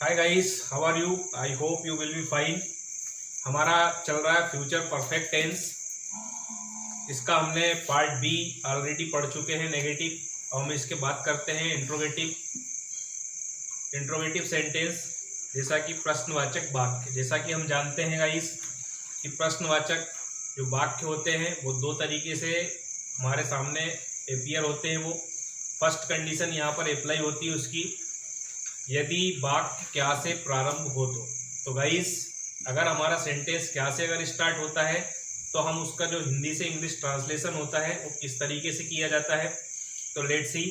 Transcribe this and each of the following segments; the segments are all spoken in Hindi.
Hi guys, how are you? I hope you will be fine. हमारा चल रहा है फ्यूचर परफेक्ट टेंस। इसका हमने पार्ट बी ऑलरेडी पढ़ चुके हैं, नेगेटिव। और हम इसके बात करते हैं इंट्रोगेटिव सेंटेंस, जैसा कि प्रश्नवाचक वाक्य। जैसा कि हम जानते हैं गाइस कि प्रश्नवाचक जो वाक्य होते हैं वो दो तरीके से हमारे सामने अपीयर होते हैं। वो फर्स्ट कंडीशन यहाँ पर अप्लाई होती है उसकी, यदि वाक्य क्या से प्रारंभ हो तो गाइस अगर हमारा सेंटेंस क्या से अगर स्टार्ट होता है तो हम उसका जो हिंदी से इंग्लिश ट्रांसलेशन होता है वो किस तरीके से किया जाता है। तो लेट्स सी,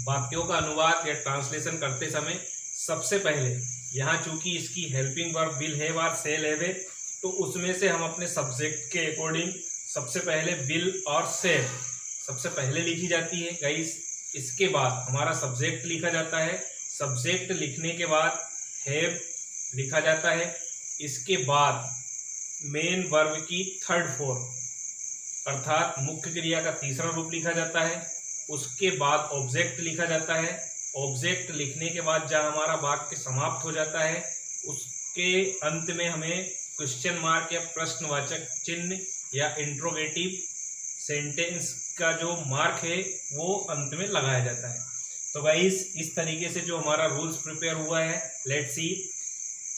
वाक्यों का अनुवाद या ट्रांसलेशन करते समय सबसे पहले यहाँ चूंकि इसकी हेल्पिंग वर्ब विल हैव और शेल हैव है, तो उसमें से हम अपने सब्जेक्ट के अकॉर्डिंग सबसे पहले विल और शेल सबसे पहले लिखी जाती है गाइस। इसके बाद हमारा सब्जेक्ट लिखा जाता है, सब्जेक्ट लिखने के बाद हैव लिखा जाता है। इसके बाद मेन वर्ब की थर्ड फॉर्म अर्थात मुख्य क्रिया का तीसरा रूप लिखा जाता है। उसके बाद ऑब्जेक्ट लिखा जाता है। ऑब्जेक्ट लिखने के बाद जहाँ हमारा वाक्य समाप्त हो जाता है उसके अंत में हमें क्वेश्चन मार्क या प्रश्नवाचक चिन्ह या इंट्रोगेटिव सेंटेंस का जो मार्क है वो अंत में लगाया जाता है। तो गाइस इस तरीके से जो हमारा रूल्स प्रिपेयर हुआ है, लेट्स सी,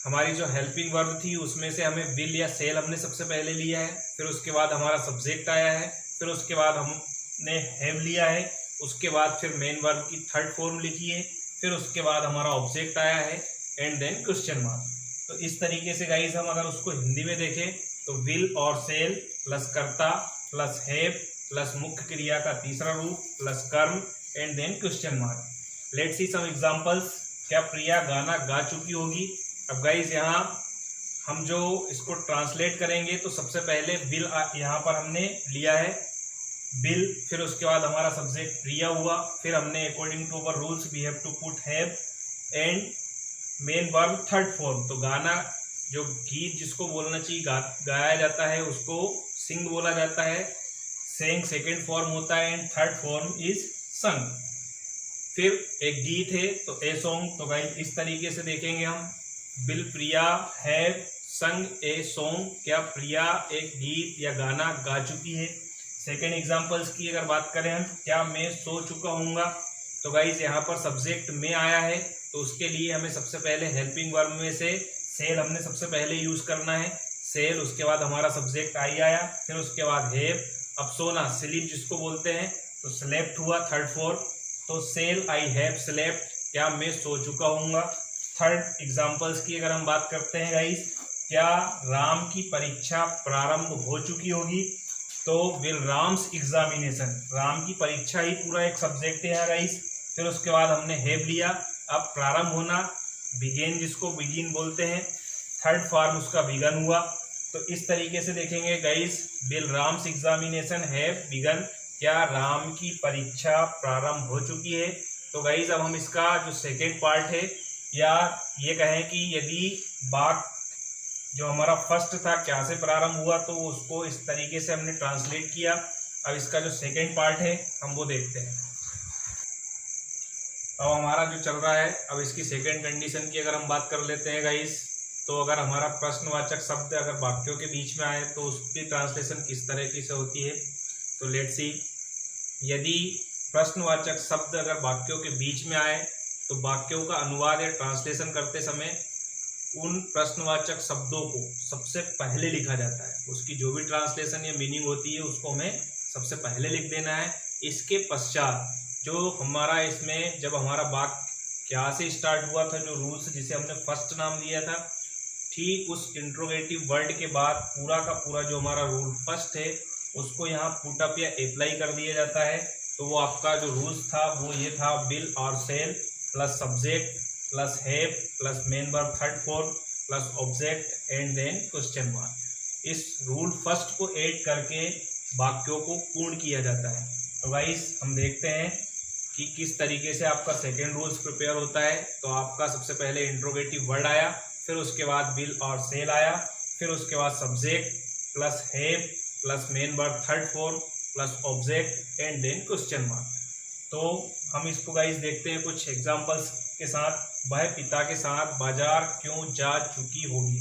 हमारी जो हेल्पिंग वर्ब थी उसमें से हमें विल या सेल हमने सबसे पहले लिया है, फिर उसके बाद हमारा सब्जेक्ट आया है, फिर उसके बाद हमने हैव लिया है, उसके बाद फिर मेन वर्ब की थर्ड फॉर्म लिखी है, फिर उसके बाद हमारा ऑब्जेक्ट आया है एंड देन क्वेश्चन मार्क। तो इस तरीके से गाइस हम अगर उसको हिंदी में देखें तो विल और सेल प्लस कर्ता प्लस हैव प्लस मुख्य क्रिया का तीसरा रूप प्लस कर्म and then question mark. Let's see some examples. क्या प्रिया गाना गा चुकी होगी? अब गाइस यहाँ हम जो इसको ट्रांसलेट करेंगे तो सबसे पहले विल यहाँ पर हमने लिया है विल, फिर उसके बाद हमारा सब्जेक्ट प्रिया हुआ, फिर हमने according to our rules we have to put have and main verb third form. तो गाना जो गीत जिसको बोलना चाहिए गाया जाता है उसको सिंग बोला जाता है, सेंग सेकेंड फॉर्म होता है एंड थर्ड फॉर्म इज संग। फिर एक गीत है तो ए सॉन्ग। तो गाइस इस तरीके से देखेंगे हम, विल प्रिया हैव संग ए सॉन्ग। क्या प्रिया एक गीत या गाना गा चुकी है? सेकेंड एग्जांपल्स की अगर बात करें हम, क्या मैं सो चुका हूँगा? तो गाइस यहाँ पर सब्जेक्ट में आया है तो उसके लिए हमें सबसे पहले हेल्पिंग वर्ब में से सेल हमने सबसे पहले यूज करना है, सेल। उसके बाद हमारा सब्जेक्ट आई आया, फिर उसके बाद हैव। अब सोना स्लीप जिसको बोलते हैं तो स्लेप्ट हुआ थर्ड फॉर्म। तो सेल आई हैव स्लेप्ट, क्या मैं सो चुका हूँगा। थर्ड एग्जांपल्स की अगर हम बात करते हैं गाइस, क्या राम की परीक्षा प्रारंभ हो चुकी होगी? तो विल राम्स एग्जामिनेशन, राम की परीक्षा ही पूरा एक सब्जेक्ट है गाइस। फिर उसके बाद हमने हैव लिया, अब प्रारंभ होना बिगेन जिसको बिगिन बोलते हैं, थर्ड फॉर्म उसका बिगन हुआ। तो इस तरीके से देखेंगे guys, will Ram's examination have begun, क्या राम की परीक्षा प्रारंभ हो चुकी है। तो गाइस अब हम इसका जो सेकेंड पार्ट है, या ये कहें कि यदि वाक्य जो हमारा फर्स्ट था क्या से प्रारंभ हुआ तो उसको इस तरीके से हमने ट्रांसलेट किया। अब इसका जो सेकेंड पार्ट है हम वो देखते हैं। अब हमारा जो चल रहा है, अब इसकी सेकेंड कंडीशन की अगर हम बात कर लेते हैं गाइस, तो अगर हमारा प्रश्नवाचक शब्द अगर वाक्यों के बीच में आए तो उसकी ट्रांसलेशन किस तरीके से होती है। तो लेट्स सी, यदि प्रश्नवाचक शब्द अगर वाक्यों के बीच में आए तो वाक्यों का अनुवाद या ट्रांसलेशन करते समय उन प्रश्नवाचक शब्दों को सबसे पहले लिखा जाता है। उसकी जो भी ट्रांसलेशन या मीनिंग होती है उसको हमें सबसे पहले लिख देना है। इसके पश्चात जो हमारा इसमें जब हमारा वाक्य क्या से स्टार्ट हुआ था, जो रूल्स जिसे हमने फर्स्ट नाम दिया था, ठीक उस इंट्रोगेटिव वर्ड के बाद पूरा का पूरा जो हमारा रूल फर्स्ट है उसको यहाँ पुटअप या अप्लाई कर दिया जाता है। तो वो आपका जो रूल्स था वो ये था, विल और shall plus subject plus have plus main verb third form plus object and then question mark. इस रूल फर्स्ट को ऐड करके वाक्यों को पूर्ण किया जाता है। तो गाइस हम देखते हैं कि किस तरीके से आपका सेकेंड रूल्स प्रिपेयर होता है। तो आपका सबसे पहले इंट्रोगेटिव वर्ड आया, फिर उसके बाद विल और सेल आया, फिर उसके बाद subject plus have plus main verb third form plus object and then question mark. तो हम इसको गाइस देखते हैं कुछ एग्जांपल्स के साथ, वह पिता के साथ बाजार क्यों जा चुकी होगी।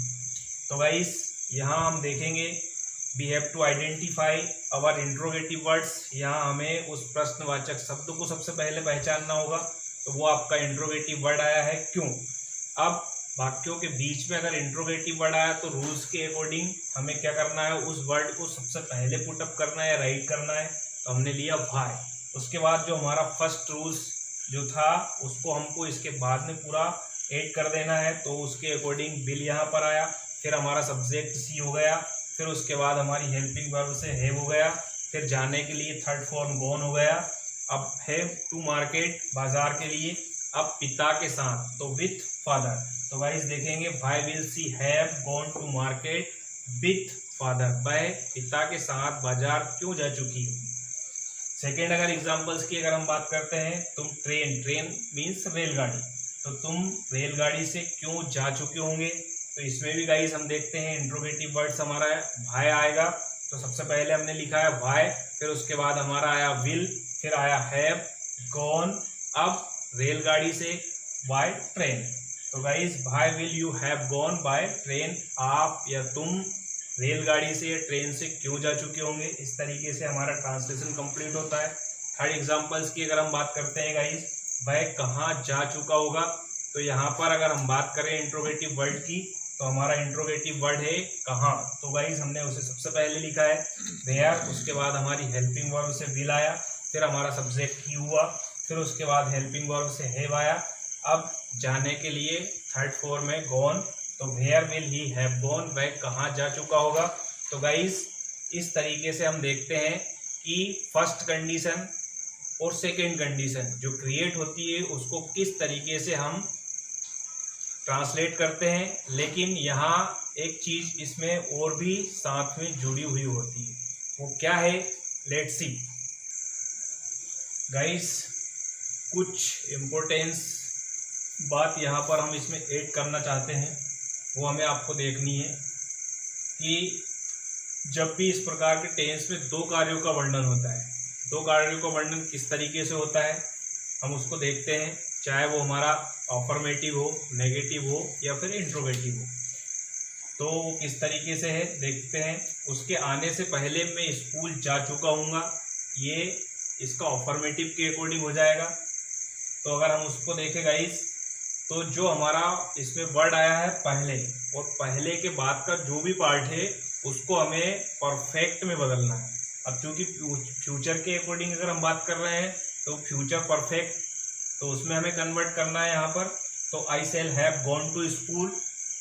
तो गाइस यहाँ हम देखेंगे we have to identify our interrogative words. यहाँ हमें उस प्रश्नवाचक शब्द को सबसे पहले पहचानना होगा। तो वो आपका इंट्रोगेटिव वर्ड आया है क्यों। अब वाक्यों के बीच में अगर इंट्रोगेटिव वर्ड आया तो रूल्स के अकॉर्डिंग हमें क्या करना है, उस वर्ड को सबसे पहले पुटअप करना है या राइट करना है। तो हमने लिया व्हाई। उसके बाद जो हमारा फर्स्ट रूल्स जो था उसको हमको इसके बाद में पूरा ऐड कर देना है। तो उसके अकॉर्डिंग विल यहाँ पर आया, फिर हमारा सब्जेक्ट सी हो गया, फिर उसके बाद हमारी हेल्पिंग वर्ब से हैव हो गया, फिर जाने के लिए थर्ड फॉर्म गॉन हो गया। अब हैव टू मार्केट बाजार के लिए, अब पिता के साथ तो विथ फादर। तो गाइस देखेंगे why will she have gone to market with father, वह पिता के साथ बाजार क्यों जा चुकी है। सेकेंड अगर एग्जांपल्स की अगर हम बात करते हैं, तुम ट्रेन मीन्स रेलगाड़ी, तो तुम रेलगाड़ी से क्यों जा चुके होंगे। तो इसमें भी गाइस हम देखते हैं इंट्रोगेटिव वर्ड्स हमारा व्हाई आएगा। तो सबसे पहले हमने लिखा है व्हाई, फिर उसके बाद हमारा आया विल, फिर आया हैव गॉन, अब रेलगाड़ी से बाय ट्रेन। तो guys why will you have gone by train, आप या तुम रेलगाड़ी से या ट्रेन से क्यों जा चुके होंगे। इस तरीके से हमारा ट्रांसलेशन कंप्लीट होता है। थर्ड एग्जांपल्स की अगर हम बात करते हैं गाइस, वह कहाँ जा चुका होगा। तो यहाँ पर अगर हम बात करें इंट्रोगेटिव वर्ड की, तो हमारा इंट्रोगेटिव वर्ड है कहाँ। तो गाइस हमने उसे सबसे पहले लिखा है वेयर, उसके बाद हमारी हेल्पिंग वर्ब से विल आया, फिर हमारा सब्जेक्ट ही हुआ, फिर उसके बाद हेल्पिंग वर्ब से हैव आया। अब जाने के लिए थर्ड फॉर्म में गॉन, तो where will he have gone, वह कहाँ जा चुका होगा। तो गाइस इस तरीके से हम देखते हैं कि फर्स्ट कंडीशन और सेकेंड कंडीशन जो क्रिएट होती है उसको किस तरीके से हम ट्रांसलेट करते हैं। लेकिन यहाँ एक चीज़ इसमें और भी साथ में जुड़ी हुई होती है, वो क्या है, लेट्स सी गाइस। कुछ इम्पोर्टेंस बात यहाँ पर हम इसमें ऐड करना चाहते हैं, वो हमें आपको देखनी है कि जब भी इस प्रकार के टेंस में दो कार्यों का वर्णन होता है, दो कार्यों का वर्णन किस तरीके से होता है हम उसको देखते हैं, चाहे वो हमारा अफर्मेटिव हो, नेगेटिव हो या फिर इंट्रोगेटिव हो। तो वो किस तरीके से है देखते हैं। उसके आने से पहले मैं स्कूल जा चुका हूँगा, ये इसका अफर्मेटिव के अकॉर्डिंग हो जाएगा। तो अगर हम उसको देखें गाइस, तो जो हमारा इसमें वर्ड आया है पहले, और पहले के बाद का जो भी पार्ट है उसको हमें परफेक्ट में बदलना है। अब चूंकि फ्यूचर के अकॉर्डिंग अगर हम बात कर रहे हैं तो फ्यूचर परफेक्ट, तो उसमें हमें कन्वर्ट करना है यहाँ पर। तो I shall have gone to school,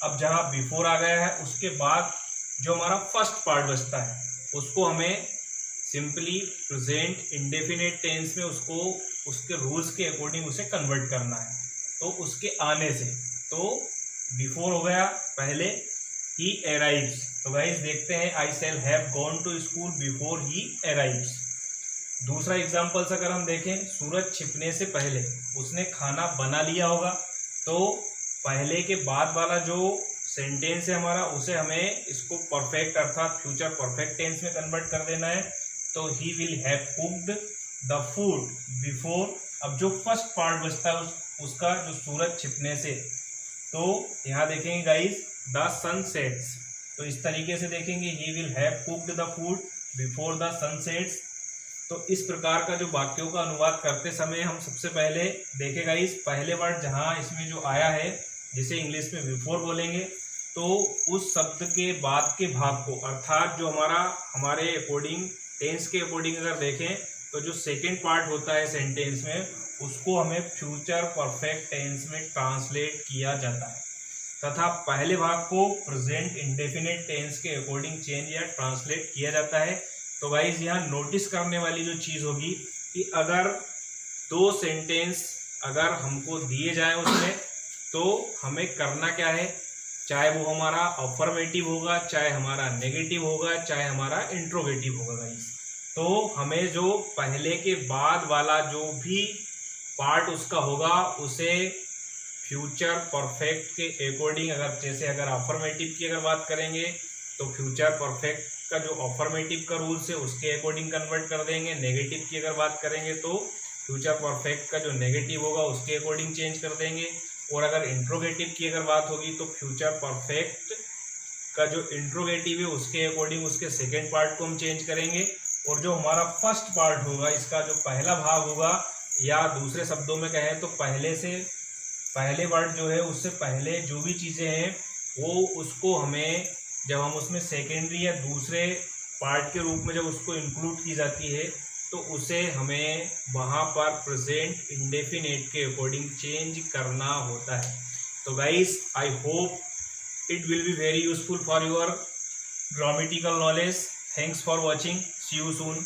अब जहाँ बिफोर आ गया है उसके बाद जो हमारा फर्स्ट पार्ट बचता है उसको हमें सिंपली प्रेजेंट इंडेफिनिट टेंस में उसको उसके रूल्स के अकॉर्डिंग उसे कन्वर्ट करना है। तो उसके आने से, तो बिफोर हो गया पहले, ही अराइव्स। तो गाइस देखते हैं I shall have gone to school before he arrives. दूसरा एग्जाम्पल्स अगर हम देखें, सूरज छिपने से पहले उसने खाना बना लिया होगा। तो पहले के बाद वाला जो सेंटेंस है हमारा उसे हमें इसको परफेक्ट अर्थात फ्यूचर परफेक्ट टेंस में कन्वर्ट कर देना है। तो ही will have cooked the food before, अब जो फर्स्ट पार्ट बचता है उसका जो सूरज छिपने से, तो यहाँ देखेंगे गाइस द सन सेट्स। तो इस तरीके से देखेंगे he will have cooked the food before the sun sets. तो इस प्रकार का जो वाक्यों का अनुवाद करते समय हम सबसे पहले देखेगा इस पहले वर्ड जहाँ इसमें जो आया है जिसे इंग्लिश में बिफोर बोलेंगे, तो उस शब्द के बाद के भाग को अर्थात जो हमारे अकॉर्डिंग टेंस के अकॉर्डिंग अगर देखें तो जो सेकेंड पार्ट होता है सेंटेंस में उसको हमें फ्यूचर परफेक्ट टेंस में ट्रांसलेट किया जाता है तथा पहले भाग को प्रेजेंट इंडेफिनिट टेंस के अकॉर्डिंग चेंज या ट्रांसलेट किया जाता है। तो गाइज यहाँ नोटिस करने वाली जो चीज़ होगी कि अगर दो सेंटेंस अगर हमको दिए जाए उसमें तो हमें करना क्या है, चाहे वो हमारा अफर्मेटिव होगा, चाहे हमारा नेगेटिव होगा, चाहे हमारा इंट्रोगेटिव होगा गाइज, तो हमें जो पहले के बाद वाला जो भी पार्ट उसका होगा उसे फ्यूचर परफेक्ट के अकॉर्डिंग, अगर जैसे अगर अफर्मेटिव की अगर बात करेंगे तो फ्यूचर परफेक्ट का जो अफर्मेटिव का रूल्स है उसके अकॉर्डिंग कन्वर्ट कर देंगे। नेगेटिव की अगर बात करेंगे तो फ्यूचर परफेक्ट का जो नेगेटिव होगा उसके अकॉर्डिंग चेंज कर देंगे। और अगर इंट्रोगेटिव की अगर बात होगी तो फ्यूचर परफेक्ट का जो इंट्रोगेटिव है उसके अकॉर्डिंग उसके सेकेंड पार्ट को हम चेंज करेंगे। और जो हमारा फर्स्ट पार्ट होगा, इसका जो पहला भाग होगा, या दूसरे शब्दों में कहें तो पहले वर्ड जो है उससे पहले जो भी चीज़ें हैं वो उसको हमें जब हम उसमें सेकेंडरी या दूसरे पार्ट के रूप में जब उसको इंक्लूड की जाती है तो उसे हमें वहाँ पर प्रेजेंट इंडेफिनेट के अकॉर्डिंग चेंज करना होता है। तो guys, I hope it will be very useful for your grammatical knowledge. Thanks for watching. See you soon.